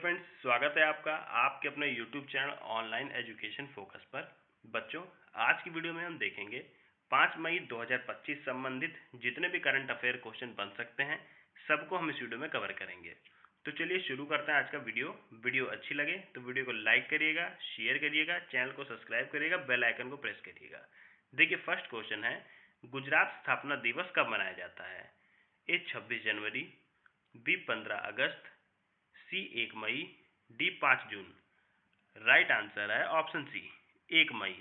Friends, स्वागत है आपका आपके अपने YouTube channel online education focus पर। बच्चों, आज की वीडियो में हम देखेंगे 5 मई 2025 संबंधित जितने भी करंट अफेयर क्वेश्चन बन सकते हैं सबको हम इस वीडियो में कवर करेंगे। तो चलिए शुरू करते हैं आज का वीडियो अच्छी लगे तो वीडियो को लाइक करिएगा, शेयर करिएगा, चैनल को सब्सक्राइब करिएगा, बेल आइकन को प्रेस करिएगा। देखिए, फर्स्ट क्वेश्चन है, गुजरात स्थापना दिवस कब मनाया जाता है? ए 26 जनवरी, बी 15 अगस्त, सी 1 मई, डी 5 जून। राइट आंसर है ऑप्शन सी, 1 मई।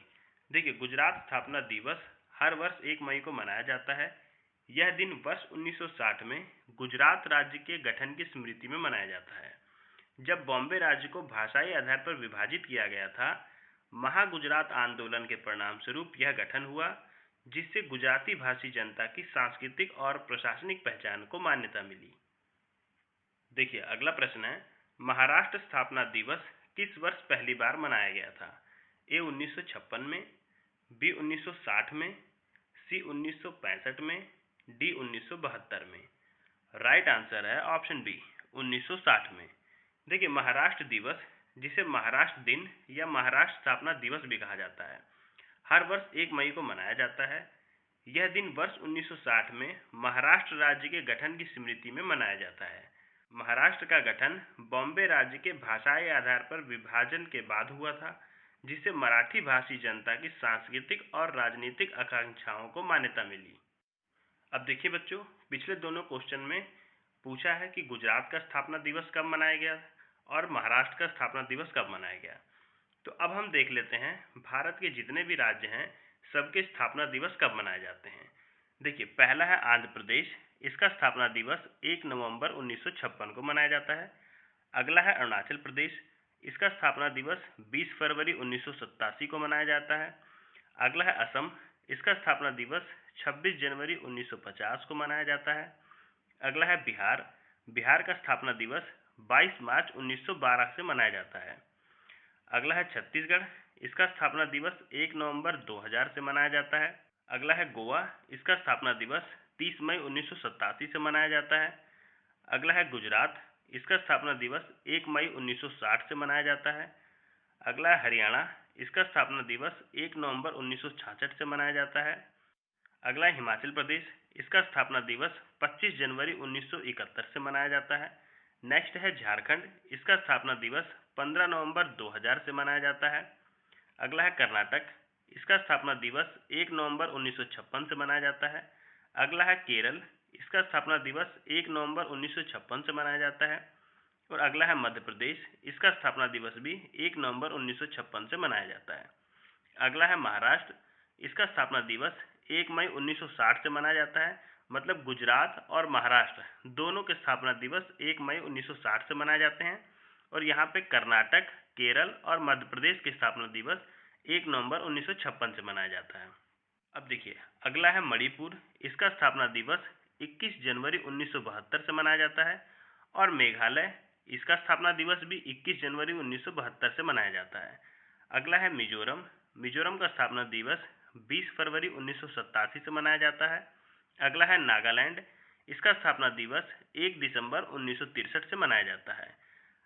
देखिए, गुजरात स्थापना दिवस हर वर्ष 1 मई को मनाया जाता है। यह दिन वर्ष 1960 में गुजरात राज्य के गठन की स्मृति में मनाया जाता है, जब बॉम्बे राज्य को भाषाई आधार पर विभाजित किया गया था। महागुजरात आंदोलन के परिणाम स्वरूप यह गठन हुआ, जिससे गुजराती भाषी जनता की सांस्कृतिक और प्रशासनिक पहचान को मान्यता मिली। देखिए, अगला प्रश्न है, महाराष्ट्र स्थापना दिवस किस वर्ष पहली बार मनाया गया था? ए 1956 में, बी 1960 में, सी 1965 में, डी 1972 में। राइट आंसर है ऑप्शन बी, 1960 में। देखिए, महाराष्ट्र दिवस, जिसे महाराष्ट्र दिन या महाराष्ट्र स्थापना दिवस भी कहा जाता है, हर वर्ष 1 मई को मनाया जाता है। यह दिन वर्ष 1960 में महाराष्ट्र राज्य के गठन की स्मृति में मनाया जाता है। महाराष्ट्र का गठन बॉम्बे राज्य के भाषाई आधार पर विभाजन के बाद हुआ था, जिससे मराठी भाषी जनता की सांस्कृतिक और राजनीतिक आकांक्षाओं को मान्यता मिली। अब देखिए बच्चों, पिछले दोनों क्वेश्चन में पूछा है कि गुजरात का स्थापना दिवस कब मनाया गया और महाराष्ट्र का स्थापना दिवस कब मनाया गया। तो अब हम देख लेते हैं भारत के जितने भी राज्य हैं सबके स्थापना दिवस कब मनाए जाते हैं। देखिए, पहला है आंध्र प्रदेश। इसका स्थापना दिवस 1 नवंबर 1956 को मनाया जाता है। अगला है अरुणाचल प्रदेश। इसका स्थापना दिवस 20 फरवरी 1987 को मनाया जाता है। अगला है असम। इसका स्थापना दिवस 26 जनवरी 1950 को मनाया जाता है। अगला है बिहार। बिहार का स्थापना दिवस 22 मार्च 1912 से मनाया जाता है। अगला है छत्तीसगढ़। इसका स्थापना दिवस 1 नवंबर 2000 से मनाया जाता है। अगला है गोवा। इसका स्थापना दिवस 30 मई 1987 से मनाया जाता है। अगला है गुजरात। इसका स्थापना दिवस 1 मई 1960 से मनाया जाता है। अगला है हरियाणा। इसका स्थापना दिवस 1 नवंबर 1966 से मनाया जाता है। अगला है हिमाचल प्रदेश। इसका स्थापना दिवस 25 जनवरी 1971 से मनाया जाता है। नेक्स्ट है झारखंड। इसका स्थापना दिवस 15 नवंबर 2000 से मनाया जाता है। अगला है कर्नाटक। इसका स्थापना दिवस 1 नवंबर 1956 से मनाया जाता है। अगला है केरल। इसका स्थापना दिवस 1 नवंबर 1956 से मनाया जाता है। और अगला है मध्य प्रदेश। इसका स्थापना दिवस भी 1 नवंबर 1956 से मनाया जाता है। अगला है महाराष्ट्र। इसका स्थापना दिवस 1 मई 1960 से मनाया जाता है। मतलब गुजरात और महाराष्ट्र दोनों के स्थापना दिवस 1 मई 1960 से मनाए जाते हैं। और यहाँ पे कर्नाटक, केरल और मध्य प्रदेश के स्थापना दिवस 1 नवंबर 1956 से मनाया जाता है। अब देखिए, अगला है मणिपुर। इसका स्थापना दिवस 21 जनवरी 1972 से मनाया जाता है। और मेघालय, इसका स्थापना दिवस भी 21 जनवरी 1972 से मनाया जाता है। अगला है मिजोरम। मिजोरम का स्थापना दिवस 20 फरवरी 1987 से मनाया जाता है। अगला है नागालैंड। इसका स्थापना दिवस 1 दिसंबर 1963 से मनाया जाता है।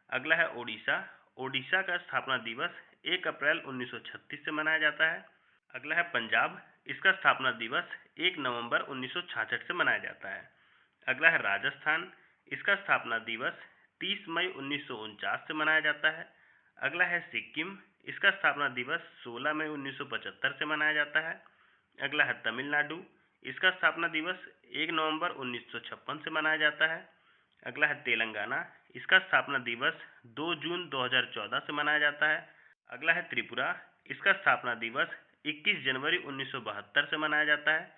अगला है ओडिशा। ओडिशा का स्थापना दिवस 1 अप्रैल 1936 से मनाया जाता है। अगला है पंजाब। इसका स्थापना दिवस 1 नवंबर 1966 से मनाया जाता है। अगला है राजस्थान। इसका स्थापना दिवस 30 मई 1949 से मनाया जाता है। अगला है सिक्किम। इसका स्थापना दिवस 16 मई 1975 से मनाया जाता है। अगला है तमिलनाडु। इसका स्थापना दिवस 1 नवंबर 1956 से मनाया जाता है। अगला है तेलंगाना। इसका स्थापना दिवस 2 जून 2014 से मनाया जाता है। अगला है त्रिपुरा। इसका स्थापना दिवस 21 जनवरी 1972 से मनाया जाता है।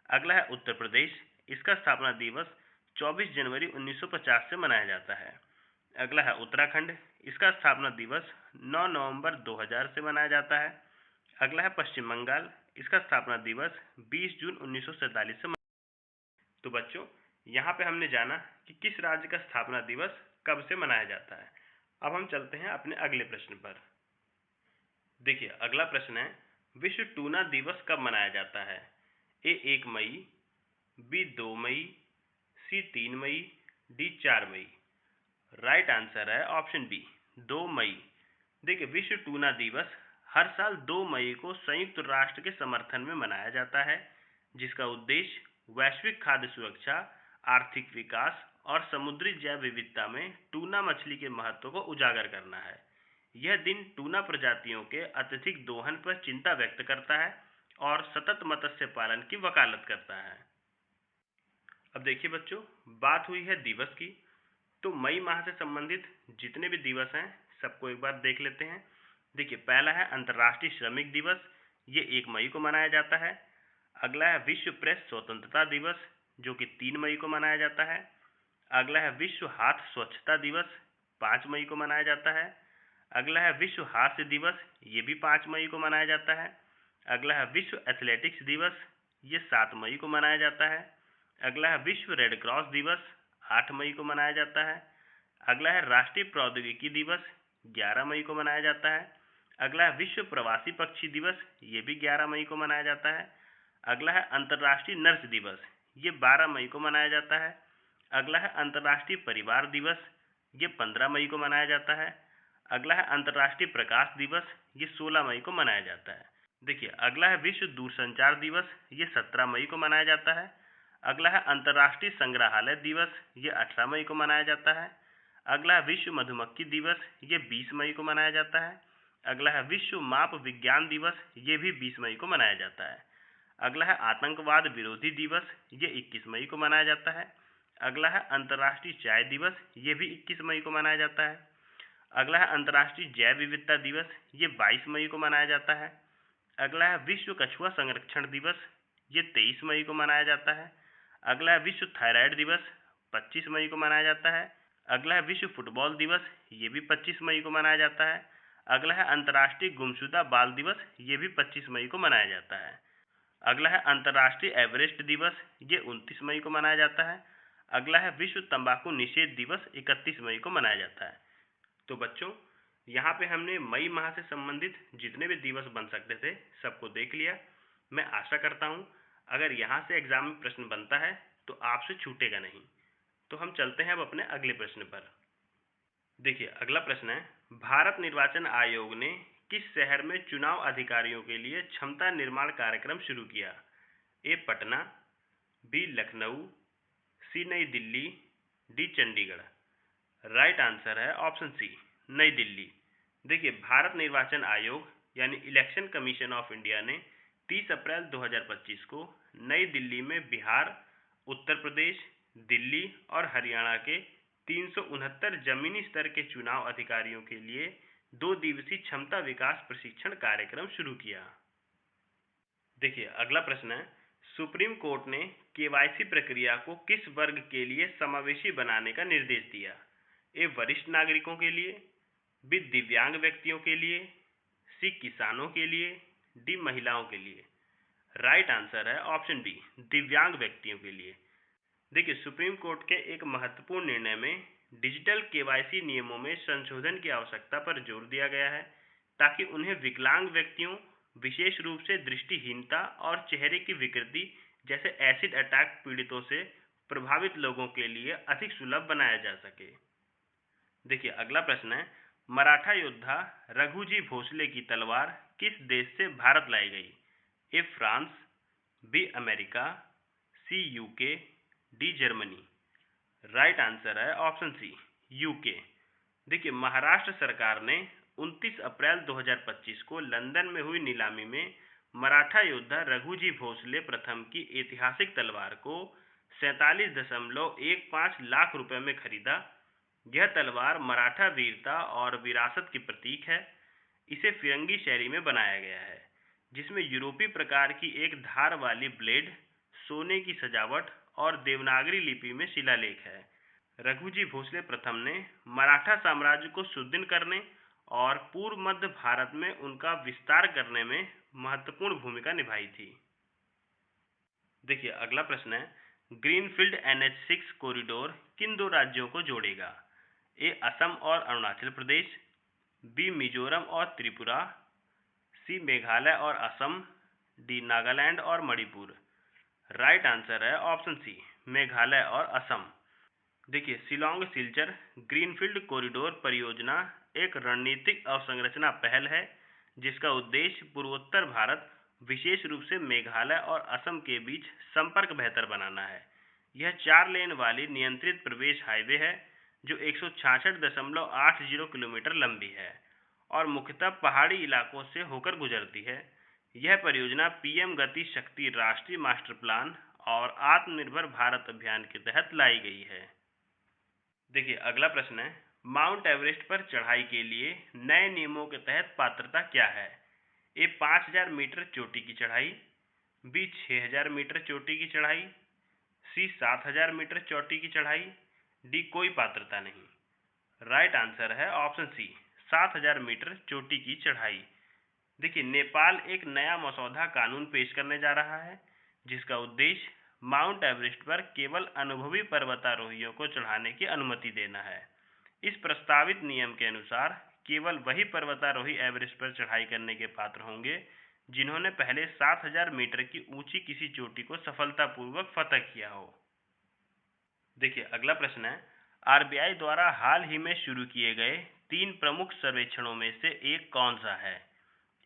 अगला है उत्तर प्रदेश। इसका स्थापना दिवस 24 जनवरी 1950 से मनाया जाता है। अगला है उत्तराखंड। इसका स्थापना दिवस 9 नवंबर 2000 से मनाया जाता है। अगला है पश्चिम बंगाल। इसका स्थापना दिवस 20 जून 1947 से। तो बच्चों, यहाँ पे हमने जाना कि किस राज्य का स्थापना दिवस कब से मनाया जाता है। अब हम चलते हैं अपने अगले प्रश्न पर। देखिए, अगला प्रश्न है, विश्व टूना दिवस कब मनाया जाता है? ए 1 मई, बी 2 मई, सी 3 मई, डी 4 मई। राइट आंसर है ऑप्शन बी 2 मई। देखिए, विश्व टूना दिवस हर साल 2 मई को संयुक्त राष्ट्र के समर्थन में मनाया जाता है, जिसका उद्देश्य वैश्विक खाद्य सुरक्षा, आर्थिक विकास और समुद्री जैव विविधता में टूना मछली के महत्व को उजागर करना है। यह दिन टूना प्रजातियों के अत्यधिक दोहन पर चिंता व्यक्त करता है और सतत मत्स्य पालन की वकालत करता है। अब देखिए बच्चों, बात हुई है दिवस की, तो मई माह से संबंधित जितने भी दिवस हैं सबको एक बार देख लेते हैं। देखिए, पहला है अंतर्राष्ट्रीय श्रमिक दिवस, ये 1 मई को मनाया जाता है। अगला है विश्व प्रेस स्वतंत्रता दिवस, जो कि 3 मई को मनाया जाता है। अगला है विश्व हाथ स्वच्छता दिवस, 5 मई को मनाया जाता है। अगला है विश्व हास्य दिवस, ये भी 5 मई को मनाया जाता है। अगला है विश्व एथलेटिक्स दिवस, ये 7 मई को मनाया जाता है। अगला है विश्व रेड क्रॉस दिवस, 8 मई को मनाया जाता है। अगला है राष्ट्रीय प्रौद्योगिकी दिवस, 11 मई को मनाया जाता है। अगला है विश्व प्रवासी पक्षी दिवस, ये भी 11 मई को मनाया जाता है। अगला है अंतर्राष्ट्रीय नर्स दिवस, ये 12 मई को मनाया जाता है। अगला है अंतर्राष्ट्रीय परिवार दिवस, ये 15 मई को मनाया जाता है। अगला है अंतर्राष्ट्रीय प्रकाश दिवस, ये 16 मई को मनाया जाता है। देखिए, अगला है विश्व दूरसंचार दिवस, ये 17 मई को मनाया जाता है। अगला है अंतर्राष्ट्रीय संग्रहालय दिवस, ये 18 मई को मनाया जाता है। अगला है विश्व मधुमक्खी दिवस, ये 20 मई को मनाया जाता है। अगला है विश्व माप विज्ञान दिवस, ये भी 20 मई को मनाया जाता है। अगला है आतंकवाद विरोधी दिवस, ये 21 मई को मनाया जाता है। अगला है अंतर्राष्ट्रीय चाय दिवस, ये भी 21 मई को मनाया जाता है। अगला है अंतर्राष्ट्रीय जैव विविधता दिवस, ये 22 मई को मनाया जाता है। अगला है विश्व कछुआ संरक्षण दिवस, ये 23 मई को मनाया जाता है। अगला है विश्व थायराइड दिवस, 25 मई को मनाया जाता है। अगला है विश्व फुटबॉल दिवस, ये भी 25 मई को मनाया जाता है। अगला है अंतर्राष्ट्रीय गुमशुदा बाल दिवस, ये भी 25 मई को मनाया जाता है। अगला है अंतर्राष्ट्रीय एवरेस्ट दिवस, ये 29 मई को मनाया जाता है। अगला है विश्व तंबाकू निषेध दिवस, 31 मई को मनाया जाता है। तो बच्चों, यहाँ पे हमने मई माह से संबंधित जितने भी दिवस बन सकते थे सबको देख लिया। मैं आशा करता हूँ अगर यहाँ से एग्जाम में प्रश्न बनता है तो आपसे छूटेगा नहीं। तो हम चलते हैं अब अपने अगले प्रश्न पर। देखिए, अगला प्रश्न है, भारत निर्वाचन आयोग ने किस शहर में चुनाव अधिकारियों के लिए क्षमता निर्माण कार्यक्रम शुरू किया? ए पटना, बी लखनऊ, सी नई Delhi, D Chandigarh. Right answer है ऑप्शन सी नई दिल्ली। देखिए, भारत निर्वाचन आयोग यानी इलेक्शन कमीशन ऑफ इंडिया ने 30 अप्रैल 2025 को नई दिल्ली में बिहार, उत्तर प्रदेश, दिल्ली और हरियाणा के 369 जमीनी स्तर के चुनाव अधिकारियों के लिए 2 दिवसीय क्षमता विकास प्रशिक्षण कार्यक्रम शुरू किया। देखिए, अगला प्रश्न है, सुप्रीम कोर्ट ने केवाईसी प्रक्रिया को किस वर्ग के लिए समावेशी बनाने का निर्देश दिया? ए वरिष्ठ नागरिकों के लिए, बी दिव्यांग व्यक्तियों के लिए, सी किसानों के लिए, डी महिलाओं के लिए। राइट आंसर है ऑप्शन बी दिव्यांग व्यक्तियों के लिए। देखिए, सुप्रीम कोर्ट के एक महत्वपूर्ण निर्णय में डिजिटल केवाईसी नियमों में संशोधन की आवश्यकता पर जोर दिया गया है, ताकि उन्हें विकलांग व्यक्तियों, विशेष रूप से दृष्टिहीनता और चेहरे की विकृति जैसे एसिड अटैक पीड़ितों से प्रभावित लोगों के लिए अधिक सुलभ बनाया जा सके। देखिए, अगला प्रश्न है, मराठा योद्धा रघुजी भोसले की तलवार किस देश से भारत लाई गई? A France, B America, C UK, D Germany. Right answer है ऑप्शन सी यूके। देखिए, महाराष्ट्र सरकार ने 29 अप्रैल 2025 को लंदन में हुई नीलामी में मराठा योद्धा रघुजी भोसले प्रथम की ऐतिहासिक तलवार को 47.15 लाख रुपए में खरीदा। यह तलवार मराठा वीरता और विरासत की प्रतीक है। इसे फिरंगी शैली में बनाया गया है, जिसमें यूरोपीय प्रकार की एक धार वाली ब्लेड, सोने की सजावट और देवनागरी लिपि में शिलालेख है। रघुजी भोसले प्रथम ने मराठा साम्राज्य को सुदृढ़ करने और पूर्व मध्य भारत में उनका विस्तार करने में महत्वपूर्ण भूमिका निभाई थी। देखिए, अगला प्रश्न है, ग्रीनफील्ड NH6 कॉरिडोर किन 2 राज्यों को जोड़ेगा? ए असम और अरुणाचल प्रदेश, बी मिजोरम और त्रिपुरा, सी मेघालय और असम, डी नागालैंड और मणिपुर। राइट आंसर है ऑप्शन सी मेघालय और असम। देखिए, शिलांग सिलचर ग्रीनफील्ड कॉरिडोर परियोजना एक रणनीतिक अवसंरचना पहल है जिसका उद्देश्य पूर्वोत्तर भारत, विशेष रूप से मेघालय और असम के बीच संपर्क बेहतर बनाना है। यह 4 लेन वाली नियंत्रित प्रवेश हाईवे है जो 166.80 किलोमीटर लंबी है और मुख्यतः पहाड़ी इलाकों से होकर गुजरती है। यह परियोजना पीएम गति शक्ति राष्ट्रीय मास्टर प्लान और आत्मनिर्भर भारत अभियान के तहत लाई गई है। देखिए, अगला प्रश्न है, माउंट एवरेस्ट पर चढ़ाई के लिए नए नियमों के तहत पात्रता क्या है? ए 5000 मीटर चोटी की चढ़ाई, बी 6000 मीटर चोटी की चढ़ाई, सी 7000 मीटर चोटी की चढ़ाई, डी कोई पात्रता नहीं। राइट आंसर है ऑप्शन सी, 7000 मीटर चोटी की चढ़ाई। देखिए, नेपाल एक नया मसौदा कानून पेश करने जा रहा है जिसका उद्देश्य माउंट एवरेस्ट पर केवल अनुभवी पर्वतारोहियों को चढ़ाने की अनुमति देना है। इस प्रस्तावित नियम के अनुसार केवल वही पर्वतारोही एवरेस्ट पर चढ़ाई करने के पात्र होंगे जिन्होंने पहले 7000 मीटर की ऊंची किसी चोटी को सफलतापूर्वक फतह किया हो। देखिए, अगला प्रश्न है, आरबीआई द्वारा हाल ही में शुरू किए गए 3 प्रमुख सर्वेक्षणों में से एक कौन सा है?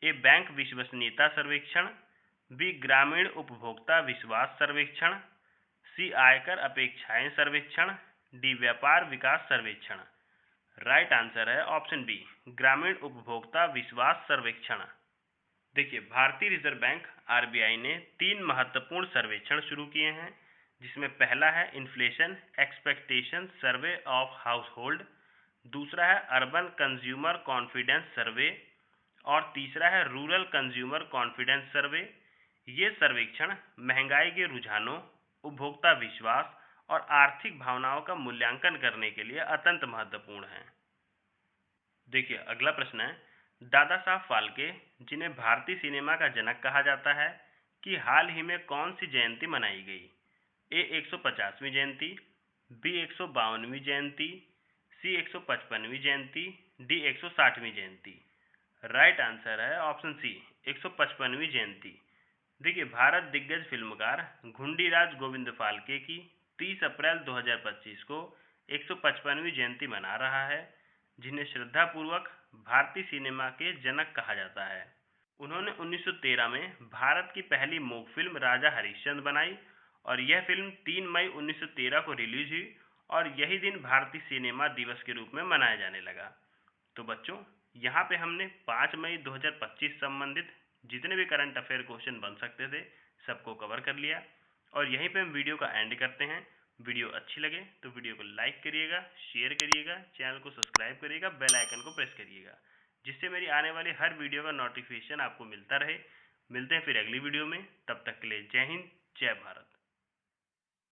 ए बैंक विश्वसनीयता सर्वेक्षण, बी ग्रामीण उपभोक्ता विश्वास सर्वेक्षण, सी आयकर अपेक्षाएं सर्वेक्षण, डी व्यापार विकास सर्वेक्षण। राइट आंसर है ऑप्शन बी, ग्रामीण उपभोक्ता विश्वास सर्वेक्षण। देखिए, भारतीय रिजर्व बैंक आरबीआई ने 3 महत्वपूर्ण सर्वेक्षण शुरू किए हैं जिसमें पहला है inflation expectation survey of house hold, दूसरा है अर्बन कंज्यूमर कॉन्फिडेंस सर्वे और तीसरा है रूरल कंज्यूमर कॉन्फिडेंस सर्वे। ये सर्वेक्षण महंगाई के रुझानों, उपभोक्ता विश्वास और आर्थिक भावनाओं का मूल्यांकन करने के लिए अत्यंत महत्वपूर्ण हैं। देखिए, अगला प्रश्न है, दादा साहब फाल्के जिन्हें भारतीय सिनेमा का जनक कहा जाता है कि हाल ही में कौन सी जयंती मनाई गई? ए 150वीं जयंती, बी 152वीं जयंती, सी 155वीं जयंती, डी 160वीं जयंती। राइट आंसर है ऑप्शन सी, 155वीं जयंती। देखिए, भारत दिग्गज फिल्मकार घुंडीराज गोविंद फाल्के की 30 अप्रैल 2025 को 155वीं जयंती मना रहा है जिन्हें श्रद्धापूर्वक भारतीय सिनेमा के जनक कहा जाता है। उन्होंने 1913 में भारत की पहली मूक फिल्म राजा हरिश्चंद्र बनाई और यह फिल्म 3 मई 1913 को रिलीज हुई और यही दिन भारतीय सिनेमा दिवस के रूप में मनाया जाने लगा। तो बच्चों, यहाँ पे हमने 5 मई 2025 संबंधित जितने भी करंट अफेयर क्वेश्चन बन सकते थे सबको कवर कर लिया और यहीं पे हम वीडियो का एंड करते हैं। वीडियो अच्छी लगे तो वीडियो को लाइक करिएगा, शेयर करिएगा, चैनल को सब्सक्राइब करिएगा, बेल आइकन को प्रेस करिएगा जिससे मेरी आने वाली हर वीडियो का नोटिफिकेशन आपको मिलता रहे। मिलते हैं फिर अगली वीडियो में, तब तक के लिए जय हिंद, जय भारत।